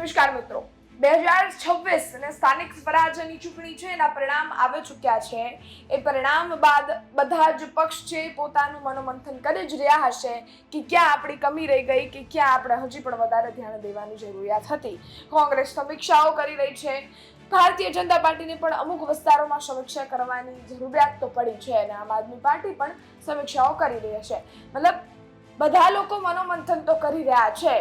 નમસ્કાર મિત્રો, 2026 અને સ્થાનિક સ્વરાજ્યની ચૂંટણી છે એના પરિણામ આવી ચૂક્યા છે. એ પરિણામ બાદ બધા જ પક્ષ છે પોતાનું મનોમંથન કરી જ રહ્યા હશે કે ક્યાં આપણી કમી રહી ગઈ, કે ક્યાં આપણે હજી પણ વધારે ધ્યાન દેવાની જરૂરિયાત હતી. કોંગ્રેસ સમીક્ષાઓ કરી રહી છે, ભારતીય જનતા પાર્ટીને પણ અમુક વિસ્તારોમાં સમીક્ષા કરવાની જરૂરિયાત તો પડી છે અને આમ આદમી પાર્ટી પણ સમીક્ષાઓ કરી રહી છે. મતલબ બધા લોકો મનોમંથન તો કરી રહ્યા છે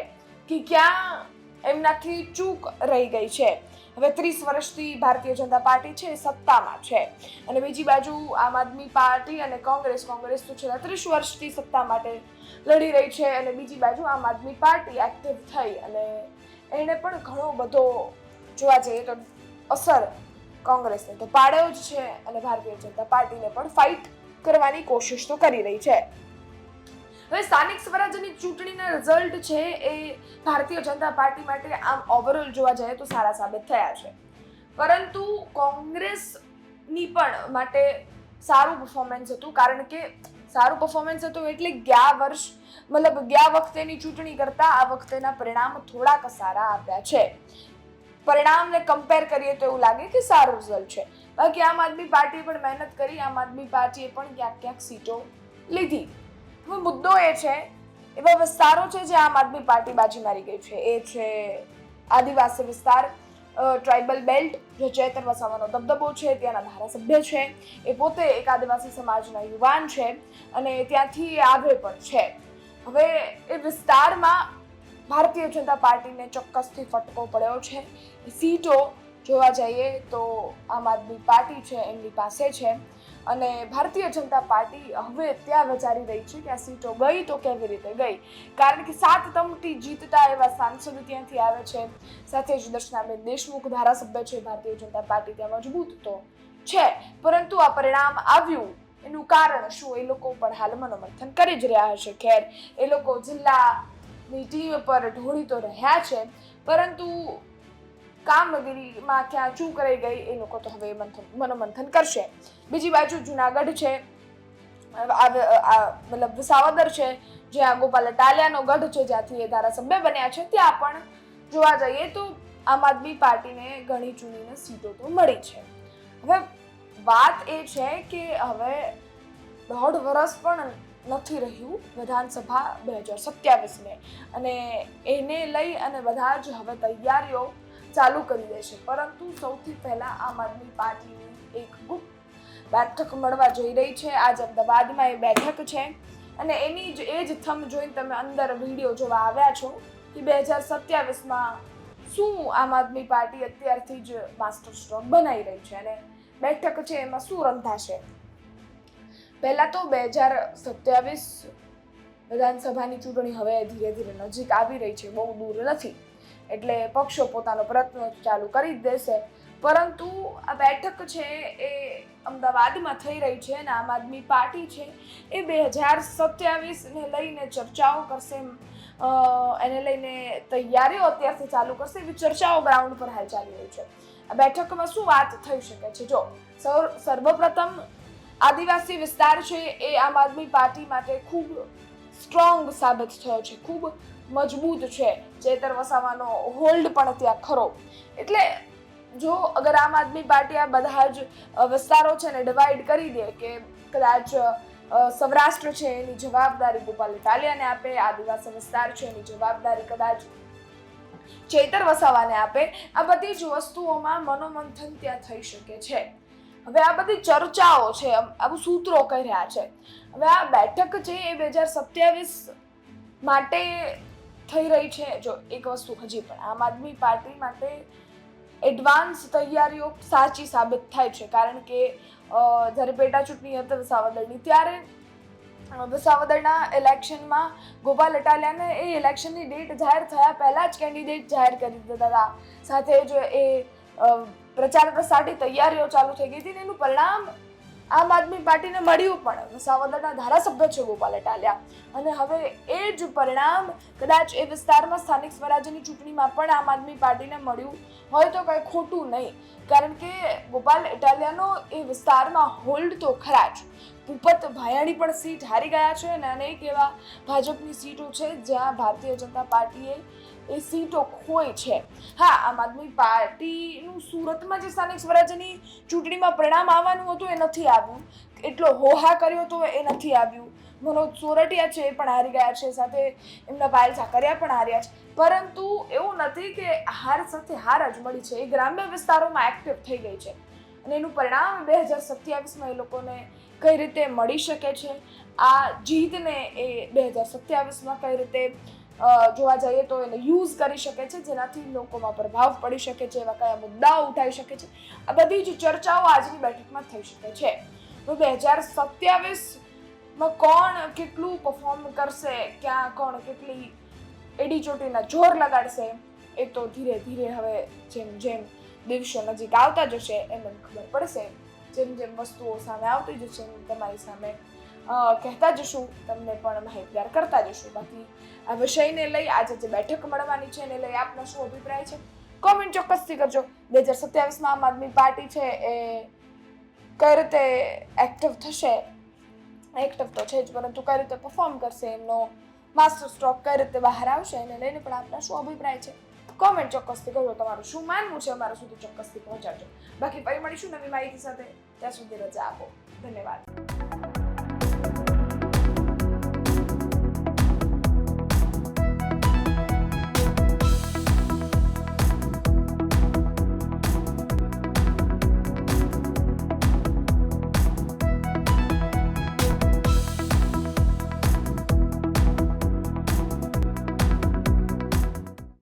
કે ક્યાં એમનાથી ચૂક રહી ગઈ છે. હવે 30 વર્ષથી ભારતીય જનતા પાર્ટી છે સત્તામાં છે અને બીજી બાજુ આમ આદમી પાર્ટી અને કોંગ્રેસ તો છેલ્લા 30 વર્ષથી સત્તા માટે લડી રહી છે અને બીજી બાજુ આમ આદમી પાર્ટી એક્ટિવ થઈ અને એને પણ ઘણો બધો જોવા જઈએ તો અસર કોંગ્રેસને તો પાડ્યો જ છે અને ભારતીય જનતા પાર્ટીને પણ ફાઇટ કરવાની કોશિશ તો કરી રહી છે. હવે સ્થાનિક સ્વરાજ્યની ચૂંટણીના રિઝલ્ટ છે એ ભારતીય જનતા પાર્ટી માટે આમ ઓવરઓલ જોવા જાય તો સારા સાબિત થયા છે, પરંતુ કોંગ્રેસની પણ માટે સારું પરફોર્મન્સ હતું. કારણ કે સારું પરફોર્મન્સ હતું એટલે ગયા વખતેની ચૂંટણી કરતા આ વખતેના પરિણામ થોડાક સારા આપ્યા છે. પરિણામને કમ્પેર કરીએ તો એવું લાગે કે સારું રિઝલ્ટ છે. બાકી આમ આદમી પાર્ટીએ પણ મહેનત કરી, આમ આદમી પાર્ટીએ પણ ક્યાંક સીટો લીધી. હવે મુદ્દો એ છે, એવા વિસ્તારો છે જે આમ આદમી પાર્ટી બાજી મારી ગઈ છે. એ છે આદિવાસી વિસ્તાર, ટ્રાઇબલ બેલ્ટ, જે ચેતર વસાવાનો દબદબો છે, ત્યાંના ધારાસભ્ય છે, એ પોતે એક આદિવાસી સમાજના યુવાન છે અને ત્યાંથી આવે પણ છે. હવે એ વિસ્તારમાં ભારતીય જનતા પાર્ટીને ચોક્કસથી ફટકો પડ્યો છે. સીટો જોવા જઈએ તો આમ આદમી પાર્ટી છે એમની પાસે છે અને ભારતીય જનતા પાર્ટી હવે ત્યાં વિચારી રહી છે કે આ સીટો ગઈ તો કેવી રીતે ગઈ. કારણ કે 7 તમથી જીતતા એવા સાંસદ ત્યાંથી આવે છે, સાથે જ દર્શનાબેન દેશમુખ ધારાસભ્ય છે. ભારતીય જનતા પાર્ટી ત્યાં મજબૂત તો છે, પરંતુ આ પરિણામ આવ્યું એનું કારણ શું એ લોકો પણ હાલ મનોમંથન કરી જ રહ્યા હશે. ખેર, એ લોકો જિલ્લાની ટીમ પર ઢોળી તો રહ્યા છે, પરંતુ કામગીરીમાં ક્યાં ચૂક રહી ગઈ એ લોકો તો હવે મનોમંથન કરશે. બીજી બાજુ જુનાગઢ છે, મતલબ વિસાવદર છે, જ્યાં ગોપાલ ઇટાલિયાનો ગઢ છે, જ્યાંથી એ ધારાસભ્ય બન્યા છે, ત્યાં પણ જોવા જઈએ તો આમ આદમી પાર્ટીને ગણી ચૂનીને સીટો તો મળી છે. હવે વાત એ છે કે હવે 1.5 વર્ષ પણ નથી રહ્યું વિધાનસભા 2027ને અને એને લઈ અને બધા જ હવે તૈયારીઓ ચાલુ કરી દેશે. પરંતુ સૌથી પહેલા આમ આદમી પાર્ટીની એક ગુપ્ત બેઠક મળવા જઈ રહી છે. આજ અમદાવાદમાં એ બેઠક છે અને એ જ થંબ જોઈને તમે અંદર વિડીયો જોવા આવ્યા છો કે 2027માં શું આમ આદમી પાર્ટી અત્યારથી જ માસ્ટર સ્ટ્રોક બનાવી રહી છે અને બેઠક છે એમાં શું રંધાશે. પહેલા તો 2027 વિધાનસભાની ચૂંટણી હવે ધીરે ધીરે નજીક આવી રહી છે, બહુ દૂર નથી, એટલે પક્ષો પોતાનો પ્રયત્ન ચાલુ કરી જ દેશે. પરંતુ આ બેઠક છે એ અમદાવાદમાં થઈ રહી છે અને આમ આદમી પાર્ટી છે એ 2027ને લઈને ચર્ચાઓ કરશે, એને લઈને તૈયારીઓ અત્યારથી ચાલુ કરશે, એવી ચર્ચાઓ ગ્રાઉન્ડ પર હાલ ચાલી રહી છે. આ બેઠકમાં શું વાત થઈ શકે છે? જો સર્વપ્રથમ આદિવાસી વિસ્તાર છે એ આમ આદમી પાર્ટી માટે ખૂબ સ્ટ્રોંગ સાબિત થયો છે, ખૂબ મજબૂત છે. ચેતર વસાવાનો હોલ્ડ પણ ત્યાં ખરો. એટલે જો અગર આમ આદમી પાર્ટી આ બધા જ વિસ્તારો છે ને ડિવાઈડ કરી દે કે કદાચ સૌરાષ્ટ્ર છે એની જવાબદારી ગોપાલ ઇટાલિયાને આપે, આદિવાસી વિસ્તાર છે એની જવાબદારી કદાચ ચેતર વસાવાને આપે, આ બધી જ વસ્તુઓમાં મનોમંથન ત્યાં થઈ શકે છે. હવે આ બધી ચર્ચાઓ છે, આવું સૂત્રો કહી રહ્યા છે. હવે આ બેઠક છે એ 2027 માટે થઈ રહી છે. જો એક વસ્તુ હજી પણ આમ આદમી પાર્ટી માટે એડવાન્સ તૈયારીઓ સાચી સાબિત થાય છે. કારણ કે જ્યારે પેટા ચૂંટણી હતી વિસાવદરની, ત્યારે વિસાવદરના ઇલેક્શનમાં ગોપાલ ઇટાલિયાને એ ઇલેક્શનની ડેટ જાહેર થયા પહેલા જ કેન્ડિડેટ જાહેર કરી દીધા હતા. સાથે જ એ પ્રચાર પ્રસારની તૈયારીઓ ચાલુ થઈ ગઈ હતી અને એનું પરિણામ આમ આદમી પાર્ટીને મળ્યું પણ. વિસાવદરના ધારાસભ્ય છે ગોપાલ ઇટાલિયા અને હવે એ જ પરિણામ કદાચ એ વિસ્તારમાં સ્થાનિક સ્વરાજ્યની ચૂંટણીમાં પણ આમ આદમી પાર્ટીને મળ્યું હોય તો કંઈ ખોટું નહીં. કારણ કે ગોપાલ ઇટાલિયાનો એ વિસ્તારમાં હોલ્ડ તો ખરા જ. ભૂપત ભાયાણી પણ સીટ હારી ગયા છે અને અનેક એવા ભાજપની સીટો છે જ્યાં ભારતીય જનતા પાર્ટીએ એ સીટો ખોઈ છે. હા, આમ આદમી પાર્ટીનું સુરતમાં જે સ્થાનિક સ્વરાજ્યની ચૂંટણીમાં પરિણામ આવવાનું હતું એ નથી આવ્યું. એટલો હોહા કર્યો તો એ નથી આવ્યું. મનોજ સોરઠિયા છે એ પણ હારી ગયા છે, સાથે એમના પાયલ ઝાકરિયા પણ હાર્યા છે. પરંતુ એવું નથી કે હાર સાથે હાર જ મળી છે. એ ગ્રામ્ય વિસ્તારોમાં એક્ટિવ થઈ ગઈ છે અને એનું પરિણામ 2027માં એ લોકોને કઈ રીતે મળી શકે છે, આ જીતને એ 2027માં કઈ રીતે જોવા જઈએ તો એને યુઝ કરી શકે છે, જેનાથી લોકોમાં પ્રભાવ પડી શકે છે, એવા કયા મુદ્દાઓ ઉઠાવી શકે છે, આ બધી જ ચર્ચાઓ આજની બેઠકમાં થઈ શકે છે. તો 2027માં કોણ કેટલું પરફોર્મ કરશે, ક્યાં કોણ કેટલી એડી ચોટીના જોર લગાડશે, એ તો ધીરે ધીરે હવે જેમ જેમ દિવસો નજીક આવતા જશે એમ એમ ખબર પડશે. જેમ જેમ વસ્તુઓ સામે આવતી જશે એમ તમારી સામે કહેતા જશું, તમને પણ માહિતગાર કરતા જશું. બાકી આ વિષયને લઈ આજે જે બેઠક મળવાની છે એને લઈ આપનો શું અભિપ્રાય છે કોમેન્ટ ચોક્કસથી કરજો. 2027માં આમ આદમી પાર્ટી છે એ કઈ રીતે એક્ટિવ થશે, એક્ટિવ તો છે જ, પરંતુ કઈ રીતે પરફોર્મ કરશે, એમનો માસ્ટર સ્ટ્રોક કઈ રીતે બહાર આવશે એને લઈને પણ આપના શું અભિપ્રાય છે કોમેન્ટ ચોક્કસથી કરજો. તમારું શું માનવું છે અમારા સુધી ચોક્કસથી પહોંચાડજો. બાકી ફરી મળીશું નવી માહિતી સાથે. ત્યાં સુધી રજા આપો. ધન્યવાદ.